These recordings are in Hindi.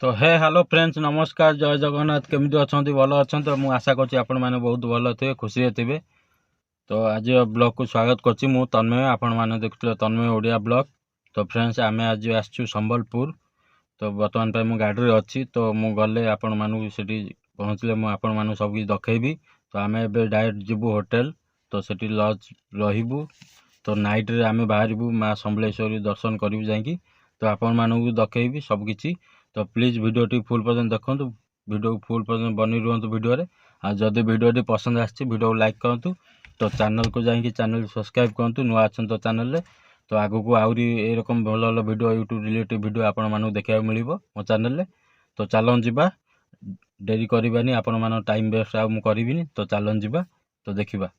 तो हे हेलो फ्रेंड्स नमस्कार जय जगन्नाथ केमती अच्छा भल अच्छा तो मुझे आशा करुँच आपण मैंने बहुत भल थे खुशी थे। तो आज ब्लॉग को स्वागत करुँच मु तन्मय आपण मैंने देखुले तन्मय ओडिया ब्लॉग। तो फ्रेंड्स आम आज आसचु संबलपुर। तो बर्तमान पर मुझे गाड़ी अच्छी तो मुझे गले आपण मानू से पहुँचले मुझे सब किसी देखी। तो आम ए डायरेक्ट जीवु होटेल तो सेठी लॉज रहीबू। तो नाइट रे आम बाहर माँ समलेश्वरी दर्शन करूँ जाकि तो आपण मानू देखी सबकि। तो प्लीज वीडियो टी फुल पर्यंत देखो वीडियो फुल पर्यंत बनी रुहतु वीडियो रे। आ जदि वीडियो टी पसंद आसी वीडियो को लाइक करूँ। तो चैनल को जाकि चैनल सब्सक्राइब करूँ नुआ अच्छा तो चैनल रे। तो आगु को आहरी एरकम भल भल वीडियो यूट्यूब रिलेटेड वीडियो आपण मानू देखा मिल मो चैनल रे। तो चलन जीवा डेरी करबानी आपण मान टाइम वेस्ट आ करी। तो चलन जीवा तो देखा।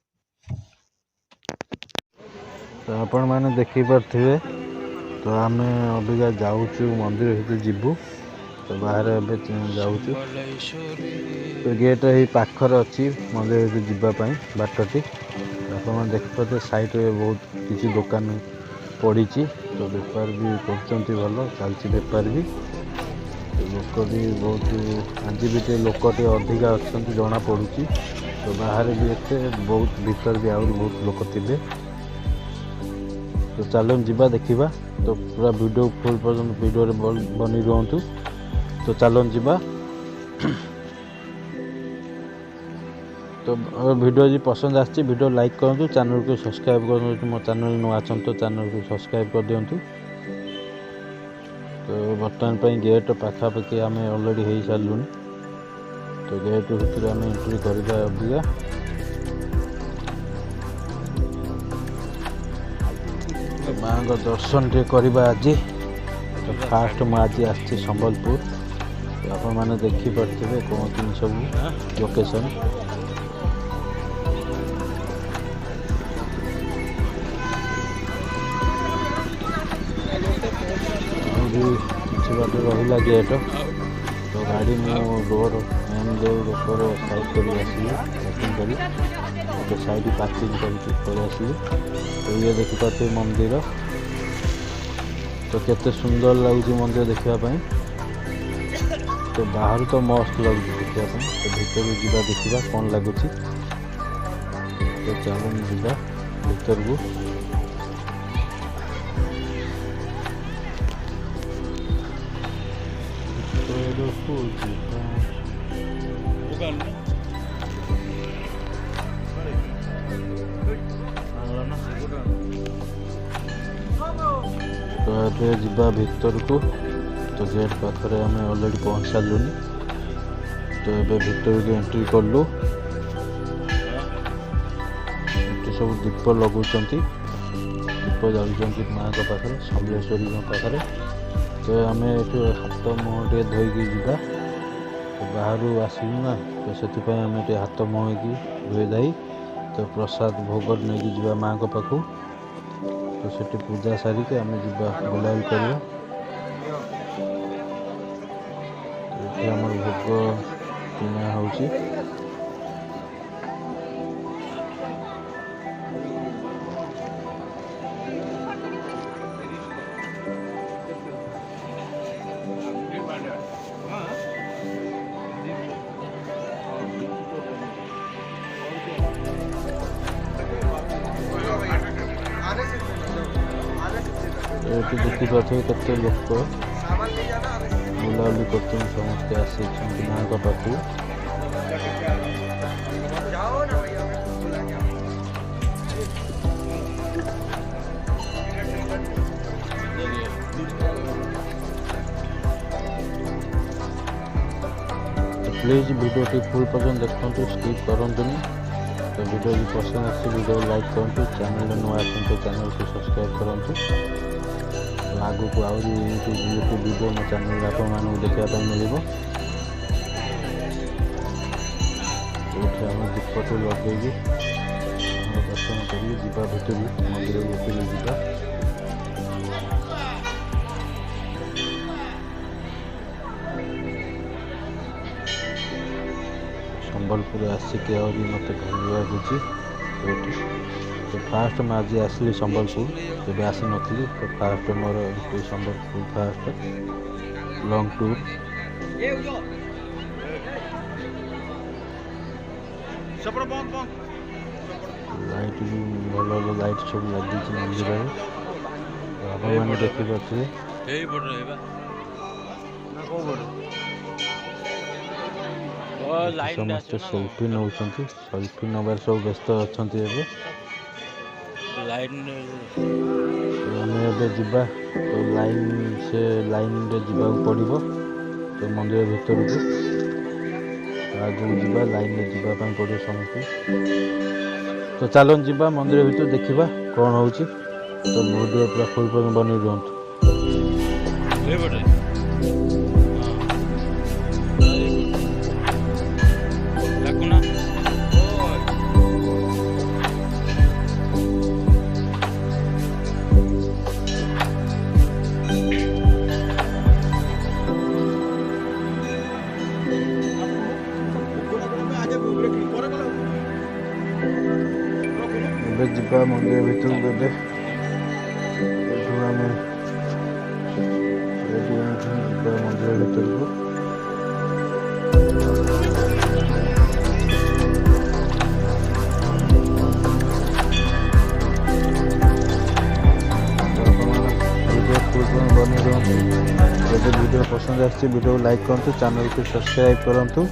तो आपण मैंने देखी पारे तो आम अबिका जाऊँ मंदिर भीतर जीवु। तो बाहर जाऊँ तो गेट ही पाखर अच्छी मंदिर भीतर जावाई बाटटी। आप देखिए साइड रे बहुत किसी दुकान पड़ी। तो बेपार भी कर भल चलती बेपार भी। तो लोक भी बहुत आज भी लोक अधिका अच्छा जना पड़ू। तो बाहर भी एते बहुत भीतर भी आहरी बहुत लोक थे। तो चलन जीवा देखा। तो पूरा वीडियो फुल पर्यंत वीडियो रे बनी रुहतु। तो चलन जीवा। तो वीडियो जी पसंद आछि वीडियो लाइक करूँ चैनल को सब्सक्राइब करूँ। मो चैनल नुआ अच्छा तो चैनल को सब्सक्राइब कर दिंतु। तो बर्तमान पर गेट पाखापाखि आम अलरेडी हो सारूँ। तो गेट भीतर आम एंट्री करवा अबिका। माँ का दर्शन टे करवा आज। तो फास्ट मुझे आज आसी संबलपुर। तो आप मैंने देखिपे कौन सब लोकेशन। किसी बात रहा गेट। तो गाड़ी मु रोड मेन रोड साइड कर पार्किंग कर साइड पार्किंग कर। तो ये देखिपे मंदिर। तो केते सुंदर लगुच मंदिर देखापी। तो बाहर तो मस्त लगुच देखापी। तो भीतर जावा देखा कौन लगुच। तो चलन जावा भीतर को। तो ये जीवा भीतर को। तो गेट पाखे आम अलरेडी पहुँच सारूँ। तो ये भीतर को एंट्री कलु। सब दीप लगुच दीप जाऊँ माँ का पाखे समलेश्वरी पाखे। तो आम ये हाथ मुँह टे धोईकी जा। तो बाहर आसलु ना तो से आम हाथ मुँह धोई दाई। तो प्रसाद भोग नहीं जा माँ का पाखु। तो सेठी पूजा सारिके आम जा बुलाबुली करवा। तो ये आम भोग किना होची। ये देखिपे केते लोक बुलाबुली कर समस्ते आसी माँ का पाखु। प्लीज वीडियो टी फुल पर्यंत देखते स्किप करूँ। तो वीडियो भी पसंद आसी वीडियो लाइक करूँ। चैनल नुआ अच्छा तो चैनल को सब्सक्राइब करूँ। आगु को आहरी यूट्यूब वीडियो मो चैनल आप देखा मिल। आम दीपटे लगे दर्शन कर भीतर मंदिर भीतर जा। संबलपुर आसिक मत भल लगुच। तो फास्ट मैं आज आसली संबलपुर जब आसी नी। तो फास्ट मोर Sambalpur fast long tour. Light भी भल भल लाइट सब लगी मंदिर में आप देखिपे समस्त सेल्फी नौ सेल्फी नबार सब व्यस्त अच्छा आम एबा तो लाइन से लाइन रे जीवा पड़ो तो मंदिर भीतर को आगे जीवा लाइन रे जीवा पड़ो समस्त तो चलन जीवा मंदिर भीतर देखा कौन हो तो वीडियो पूरा फुल बनी रुहतु जीवा मंदिर भीतर मंदिर भीतर को बनी रुहतु जब वीडियो पसंद आसी वीडियो लाइक करूँ चैनल को सब्सक्राइब करूँ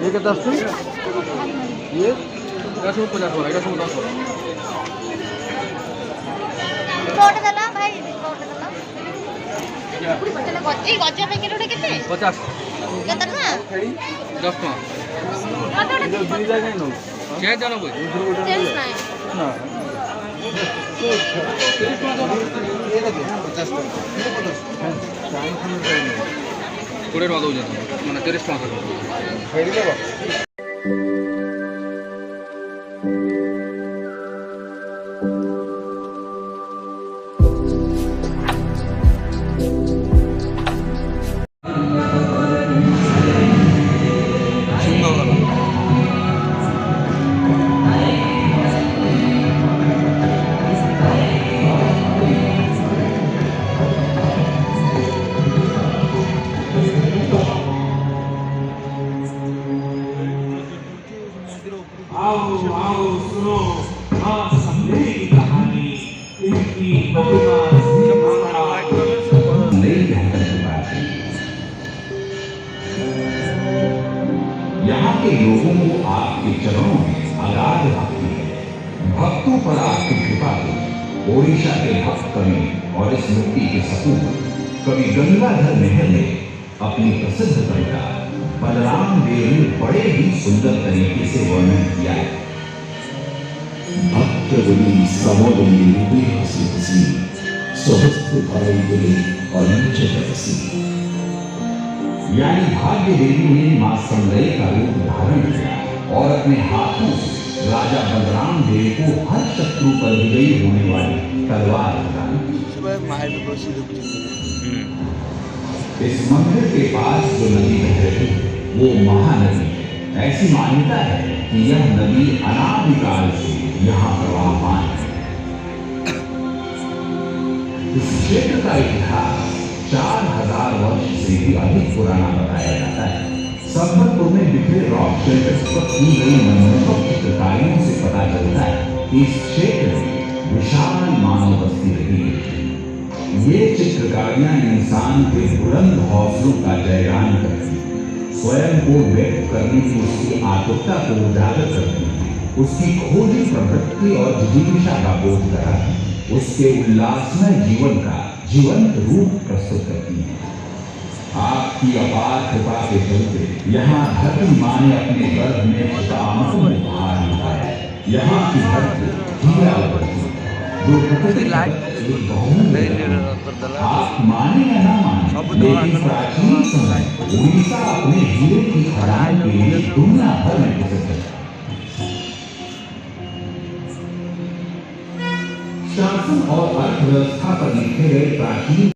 ये क्या 10 ये এটা সব 50 টাকা এটা সব 10 টাকা কোট দাও ভাই কোট দাও পুরি পচলে এই গজ্জা প্যাকেট ওটা কেতে 50 কেতে না 10 টাকা কত ওটা দুই জায়গায় নাও 690 চেঞ্জ নাই না ये देखो 50 টাকা 50 টাইম খানে कोड़े टका दौर मैंने 30 टका आओ आओ सुनो मां समझे की कहानी इनकी महिमा नहीं कहकर की बात है। यहाँ के लोगों को आपके चरणों में अगाध भक्ति है। भक्तों पर आपकी कृपा हो। ओडिशा के भक्त कवि और इस मिट्टी के सपूत कवि गंगाधर मेहर ने अपनी प्रसिद्ध कविता बलराम देव में बड़े ही सुंदर तरीके से वर्णन किया है। भक्तवली समवली रूपे हसी हसी सहस्त्र भाई बोले अनंत हसी। यानी भाग्य देवी ने मां संगय का रूप धारण किया और अपने हाथों से राजा बलराम देव को हर शत्रु पर विजयी होने वाली तलवार लगाई। इस मंदिर के पास जो नदी बह रही है वो महानदी है। ऐसी मान्यता है कि यह नदी अनादिकाल से यहाँ प्रवाहमान है। इस क्षेत्र का इतिहास 4000 वर्ष से भी अधिक पुराना बताया जाता है। संबलपुर में बिखरे रॉक शेल्टर्स पर की गई मनमोहक चित्रकारियों से पता चलता है कि इस क्षेत्र में विशाल मानव बस्ती रही है। ये चित्रकारियां इंसान के बुलंद हौसलों का जयगान करती हैं, स्वयं को व्यक्त करने की उसकी आतुरता को उजागर करती हैं, उसकी खोजी प्रवृत्ति और जिज्ञासा का बोध कराती हैं, उसके उल्लासमय जीवन का जीवंत रूप प्रस्तुत करती हैं। आपकी अपार कृपा के चलते यहाँ धरती माँ ने अपने गर्भ में अमूल्य उपहार लिखा है। यहाँ की धरती हीरा लगती है, जो प्रकृति आप माने या ना माने, लेकिन प्राचीन समय उड़ीसा अपने हीरे की खदान के लिए दुनिया भर में प्रसिद्ध है। शासन और अर्थव्यवस्था पर लिखे गए प्राचीन